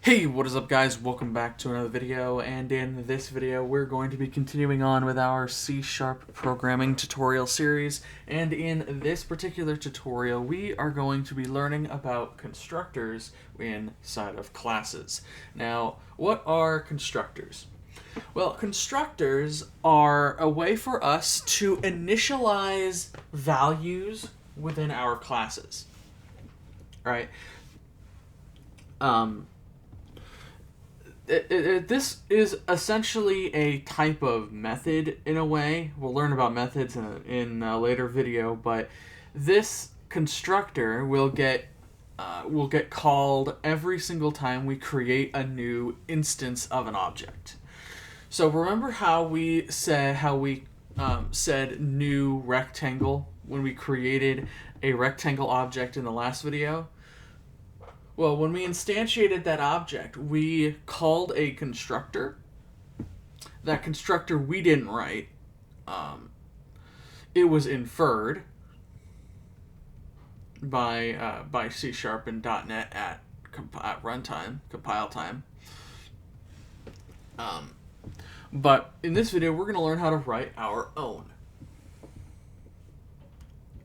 Hey, what is up guys? Welcome back to another video, and in this video we're going to be continuing on with our C# programming tutorial series, and in this particular tutorial we are going to be learning about constructors inside of classes. Now, what are constructors? Well, constructors are a way for us to initialize values within our classes, right? This is essentially a type of method in a way. We'll learn about methods in a later video, but this constructor will get called every single time we create a new instance of an object. So remember how we said new rectangle when we created a rectangle object in the last video? Well, when we instantiated that object, we called a constructor. That constructor we didn't write. It was inferred by C# and .NET at runtime, compile time. But in this video, we're going to learn how to write our own.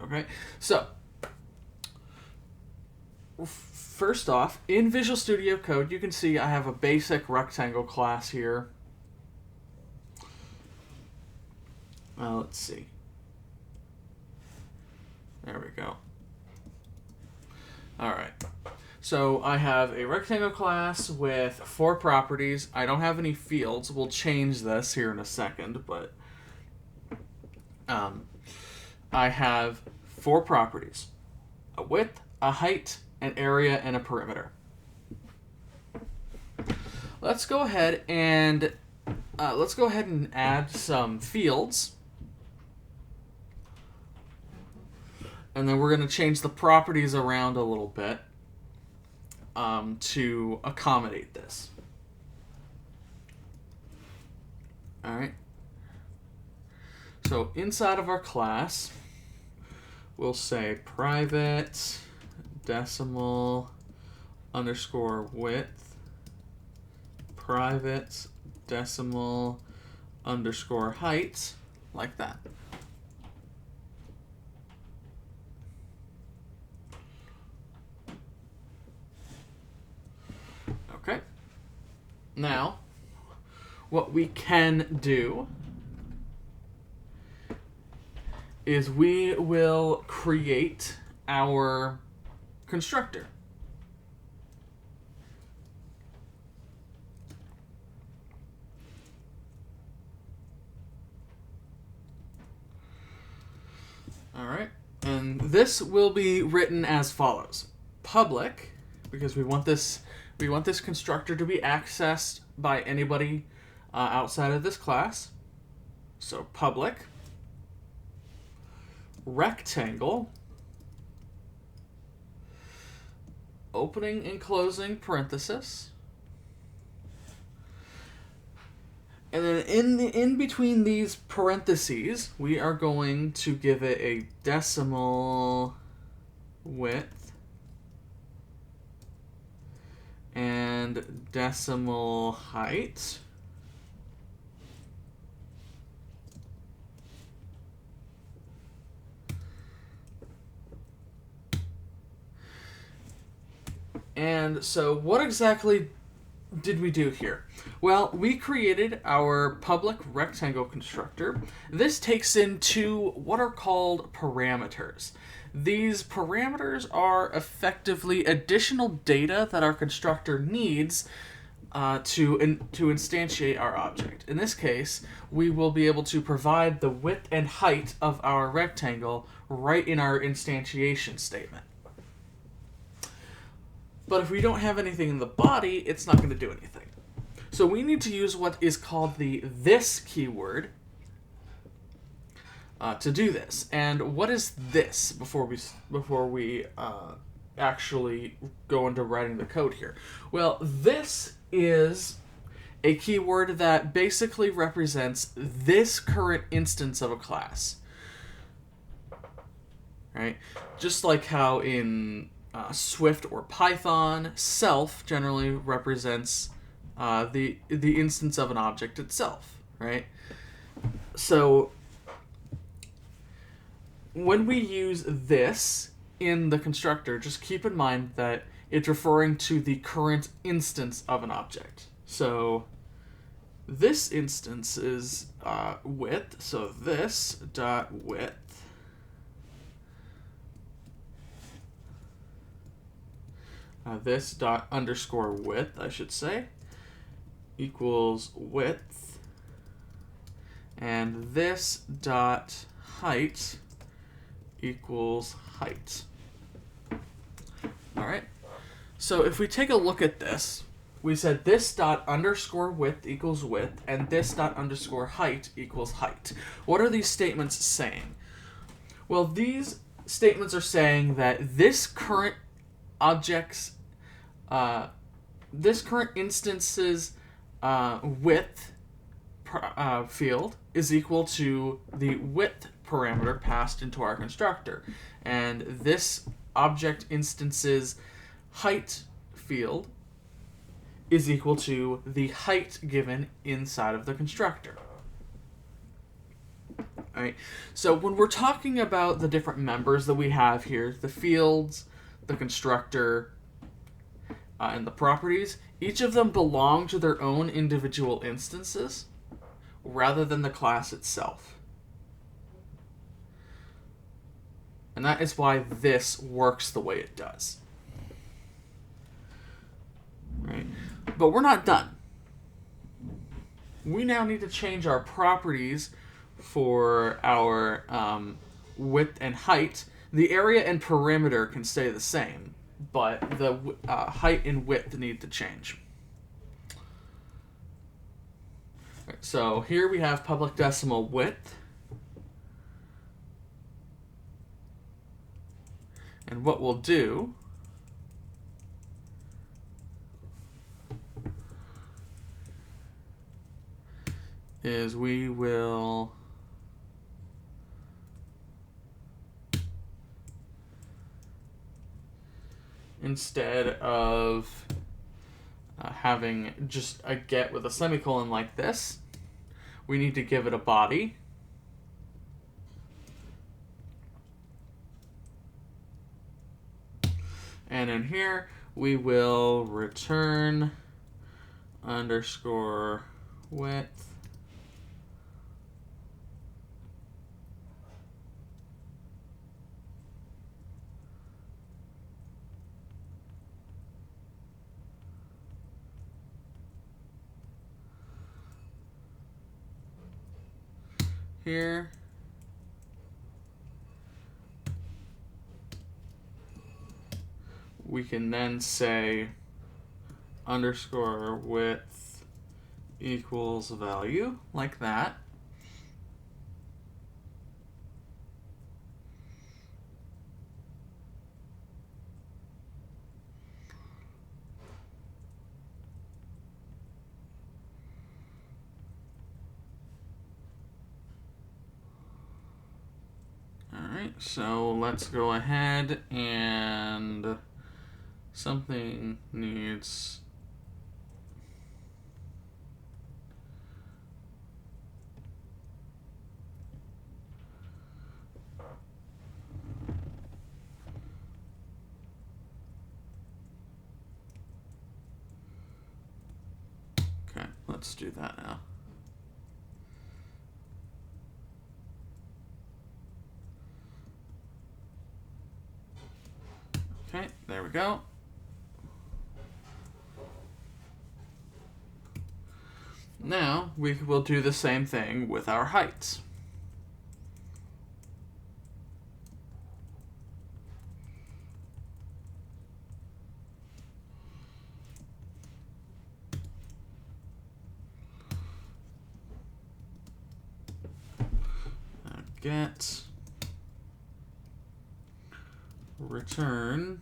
Okay, so first off, in Visual Studio Code, you can see I have a basic rectangle class here. Let's see. There we go. Alright. So I have a rectangle class with 4 properties. I don't have any fields. We'll change this here in a second, but I have 4 properties. A width, a height, an area, and a perimeter. Let's go ahead and add some fields, and then we're going to change the properties around a little bit to accommodate this. All right. So inside of our class, we'll say private decimal underscore width, private decimal underscore height, like that. Okay. Now, what we can do is we will create our constructor. All right, and this will be written as follows: public, because we want this constructor to be accessed by anybody outside of this class. So public rectangle, opening and closing parenthesis, and then in between these parentheses we are going to give it a decimal width and decimal height. And so what exactly did we do here? Well, we created our public rectangle constructor. This takes in 2 what are called parameters. These parameters are effectively additional data that our constructor needs to instantiate our object. In this case, we will be able to provide the width and height of our rectangle right in our instantiation statement. But if we don't have anything in the body, it's not going to do anything. So we need to use what is called the this keyword to do this. And what is this before we actually go into writing the code here? Well, this is a keyword that basically represents this current instance of a class. Right? Just like how in Swift or Python. Self generally represents the instance of an object itself, right? So when we use this in the constructor, just keep in mind that it's referring to the current instance of an object. So this instance is width, so this dot width this dot underscore width, I should say, equals width, and this dot height equals height. All right. So if we take a look at this, we said this dot underscore width equals width, and this dot underscore height equals height. What are these statements saying? Well, these statements are saying that this current object's, this current instance's width field is equal to the width parameter passed into our constructor, and this object instance's height field is equal to the height given inside of the constructor. All right. So when we're talking about the different members that we have here, the fields, the constructor, and the properties, each of them belong to their own individual instances rather than the class itself. And that is why this works the way it does. Right? But we're not done. We now need to change our properties for our width and height. The area and perimeter can stay the same, but the height and width need to change. Right, so here we have public decimal width. And what we'll do is we will instead of having just a get with a semicolon like this, we need to give it a body. And in here, we will return underscore width here. We can then say underscore width equals value, like that. Alright, so let's go ahead and something needs okay, let's do that now. Okay, there we go. Now we will do the same thing with our heights. Get return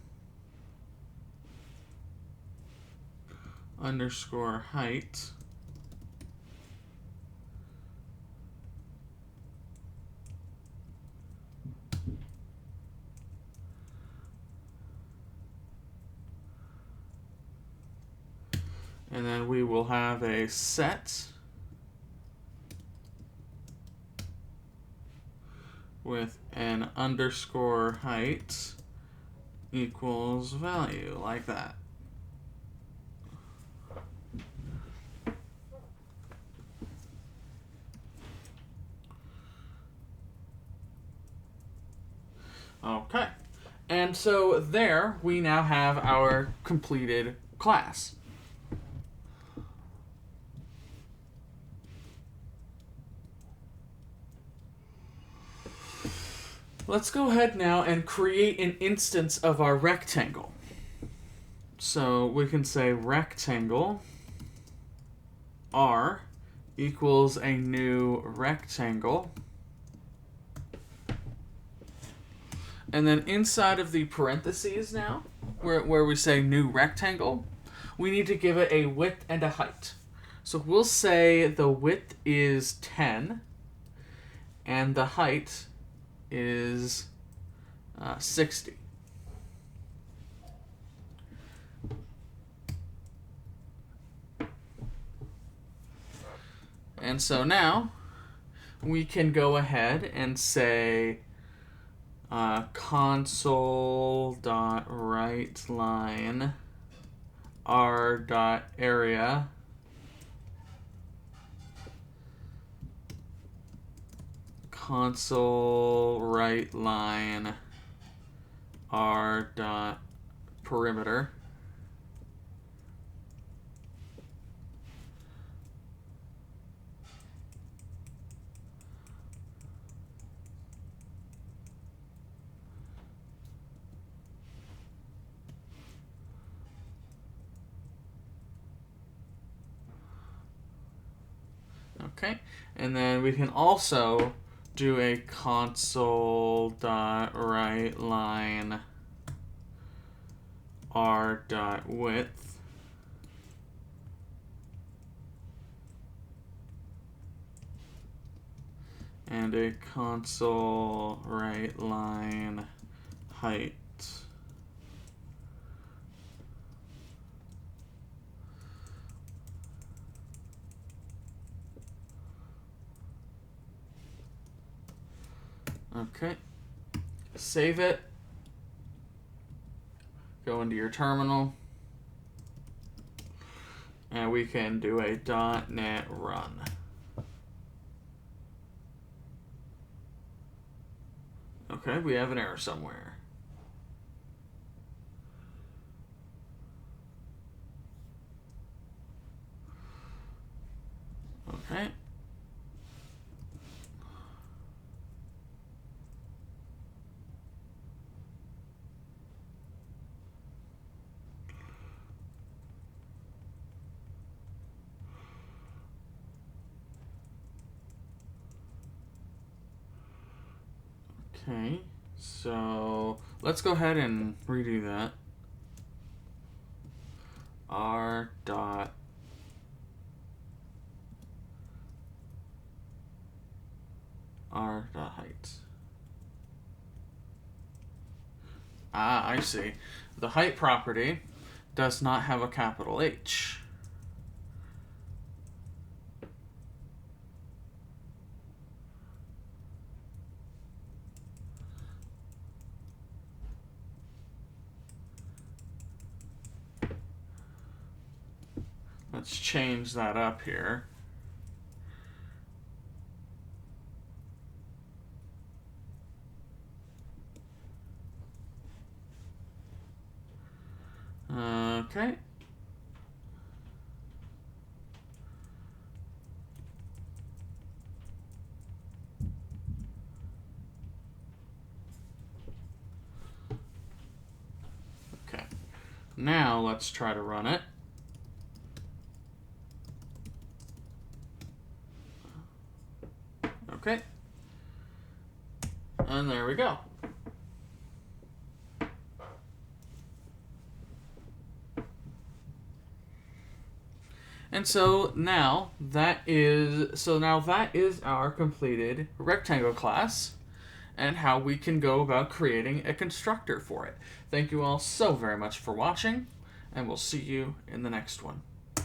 underscore height And then we will have a set with an underscore height equals value, like that. Okay. And so there we now have our completed class. Let's go ahead now and create an instance of our rectangle. So we can say rectangle R equals a new rectangle. And then inside of the parentheses now, where we say new rectangle, we need to give it a width and a height. So we'll say the width is 10 and the height is 60. And so now we can go ahead and say console.writeLine r.area console write line r.perimeter. Okay, and then we can also do a console.writeLine r.width and a console writeLine height. Okay, save it, go into your terminal, and we can do a .NET run. Okay, we have an error somewhere. Okay. Okay, so let's go ahead and redo that. R dot height. Ah, I see. The height property does not have a capital H. Let's change that up here. Okay. Okay. Now let's try to run it. Okay. And there we go. And so now that is our completed rectangle class and how we can go about creating a constructor for it. Thank you all so very much for watching, and we'll see you in the next one.